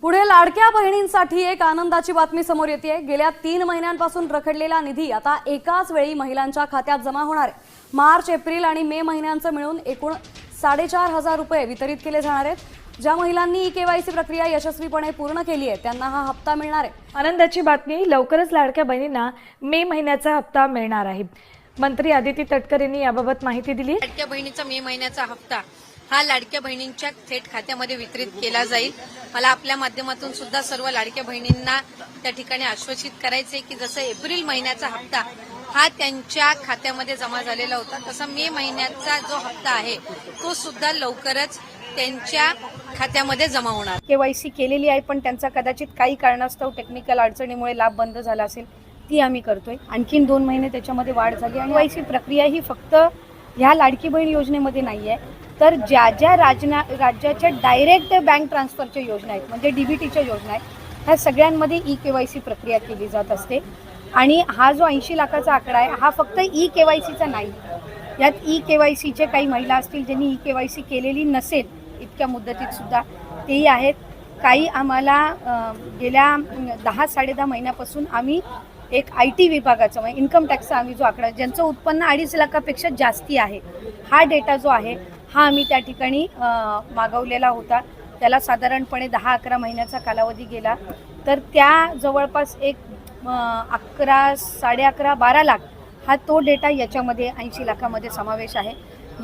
पुढे लाडक्या बहिणींसाठी एक आनंदाची बातमी समोर येते। गेल्या 3 महिन्यांपासून रखडलेला निधी आता एकाच वेळी महिलांच्या खात्यात जमा होणार आहे। मार्च, एप्रिल आणि मे महिन्यांचे मिळून एकूण 4,500 रुपये वितरित केले जाणार आहेत। ज्या महिलांनी ई-केवायसी प्रक्रिया यशस्वीपणे पूर्ण केली आहे त्यांना हा हप्ता मिळणार आहे। आनंदाची बातमी, लवकरच लाडक्या बहिणींना मे महिन्याचा हप्ता मिळणार आहे। मंत्री आदिती तटकरे यांनी याबाबत माहिती दिली। लाडक्या बहिणीचा मे महिन्याचा हप्ता हा लाडक्या बहिणींच्या थेट खात्यामध्ये वितरित केला जाईल। मला आपल्या माध्यमातून सुद्धा सर्व लाडक्या बहिणींना त्या ठिकाणी आश्वासित करायचे की जसं एप्रिल महिन्याचा हप्ता हा त्यांच्या खात्यामध्ये जमा झालेला होता, तसा मे महिन्याचा जो हप्ता आहे तो सुद्धा लवकरच त्यांच्या खात्यामध्ये जमा होणार। केवायसी केलेली आहे पण त्यांचा कदाचित काही कारणास्तव टेक्निकल अडचणीमुळे लाभ बंद झाला असेल, ती आम्ही करतोय। आणखीन 2 महिने त्याच्यामध्ये वाढ झाली आणि केवायसी प्रक्रिया ही फक्त ह्या लाडकी बहीण योजनेमध्ये नाहीये, तर ज्या ज्या राज्याच्या डायरेक्ट बँक ट्रान्सफरच्या योजना आहेत म्हणजे डीबीटीच्या योजना आहेत ह्या सगळ्यांमध्ये ई-केवायसी प्रक्रिया केली जात असते। आणि हा जो 80 लाखाचा आकडा आहे हा फक्त ई-केवायसीचा नाही, यात ई-केवायसीचे काही महिला असतील ज्यांनी ई-केवायसी केलेली नसेल इतक्या मुदतीत सुद्धा तेही आहेत। काही आम्हाला गेल्या 10-10.5 महिन्यापासून आम्ही एक IT विभागाचा म्हणजे इन्कम टॅक्सचा आम्ही जो आकडा ज्यांचं उत्पन्न 2.5 लाखापेक्षा जास्ती आहे हा डेटा जो आहे हा आम्ही त्या ठिकाणी मागवलेला होता। त्याला साधारणपणे 10-11 महिन्याचा कालावधी गेला, तर त्या जवळपास एक 11, 11.5, 12 लाख हा तो डेटा याच्यामध्ये 80 लाखामध्ये समावेश आहे।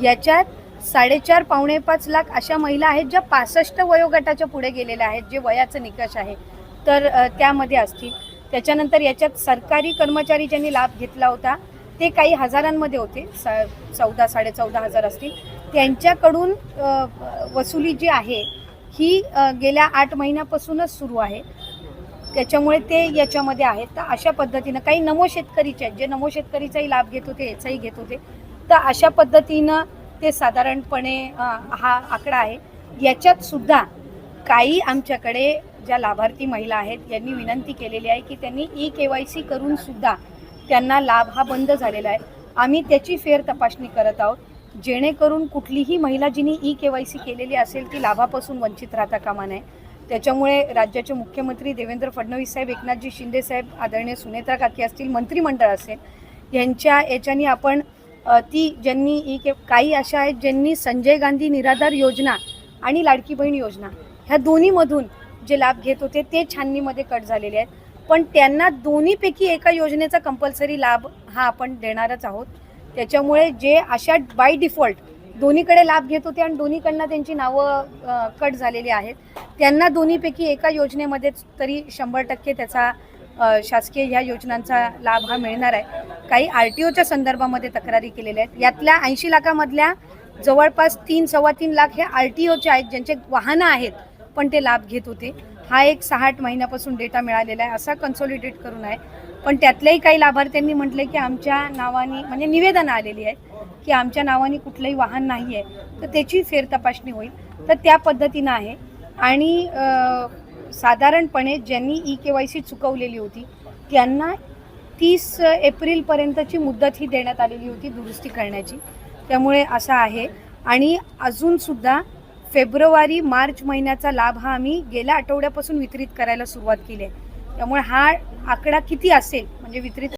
याच्यात 4.5 पावणे 5 लाख अशा महिला आहेत ज्या 65 वयोगटाच्या पुढे गेलेल्या आहेत, जे वयाचं निकष आहे तर त्यामध्ये असतील। त्याच्यानंतर याच्यात सरकारी कर्मचारी ज्यांनी लाभ घेतला होता ते काही हजारांमध्ये होते, 14,000-14,500 असतील। त्यांच्याकडून वसुली जी आहे ही गेल्या 8 महिन्यापासूनच सुरू आहे, त्याच्यामुळे ते याच्यामध्ये आहेत। तर अशा पद्धतीनं काही नमो शेतकरीचे आहेत जे नमो शेतकरीचाही लाभ घेत होते, याचाही घेत होते, तर अशा पद्धतीनं ते साधारणपणे हा आकडा आहे। याच्यात सुद्धा काही आमच्याकडे ज्या लाभार्थी महिला आहेत यांनी विनंती केलेली आहे की त्यांनी ई-केवायसी करून सुद्धा त्यांना लाभ हा बंद झालेला आहे। आम्ही त्याची फेर तपासणी करत आहोत जेणेकरून कुठलीही महिला जिने ई-केवायसी केलेली असेल ती लाभापासून वंचित राहता कामा नये। त्याच्यामुळे राज्याचे मुख्यमंत्री देवेंद्र फडणवीस साहेब, एकनाथजी शिंदे साहेब, आदरणीय सुनेत्रा काकी असतील, मंत्रिमंडळ असेल, यांच्या याच्यानी आपण ती ज्यांनी काही अशा आहेत ज्यांनी संजय गांधी निराधार योजना आणि लाडकी बहीण योजना ह्या दोन्हीमधून जे लाभ घेत होते ते छाननीमध्ये कट झालेले आहेत, पण त्यांना दोन्हीपैकी एका योजनेचा कंपल्सरी लाभ हा आपण देणारच आहोत। त्याच्यामुळे जे अशा बाय डिफॉल्ट दोन्हीकडे लाभ घेत होते आणि दोन्हीकडनं त्यांची नावं कट झालेली आहेत त्यांना दोन्हीपैकी एका योजनेमध्येच तरी 100% त्याचा शासकीय ह्या योजनांचा लाभ हा मिळणार आहे। काही RTOच्या संदर्भामध्ये तक्रारी केलेल्या आहेत, यातल्या 80 लाखामधल्या जवळपास 3-3.25 लाख हे RTOचे आहेत ज्यांचे वाहनं आहेत पण ते लाभ घेत होते। हा एक 6-8 महिन्यापासून डेटा मिळालेला आहे, असा कन्सॉलिडेट करून आहे। पण त्यातल्याही काही लाभार्थ्यांनी म्हटले की आमच्या नावाने म्हणजे निवेदनं आलेली आहेत की आमच्या नावाने कुठलंही वाहन नाही आहे, तर त्याची फेर तपासणी होईल, तर त्या पद्धतीनं आहे। आणि साधारणपणे ज्यांनी ई-केवायसी चुकवलेली होती त्यांना 30 एप्रिलपर्यंतची मुदत ही देण्यात आलेली होती दुरुस्ती करण्याची, त्यामुळे असं आहे। आणि अजूनसुद्धा फेब्रुवारी, मार्च महिन्याचा लाभ हा आम्ही गेल्या आठवड्यापासून वितरित करायला सुरुवात केली आहे, त्यामुळे हा आकडा किती असेल म्हणजे वितरित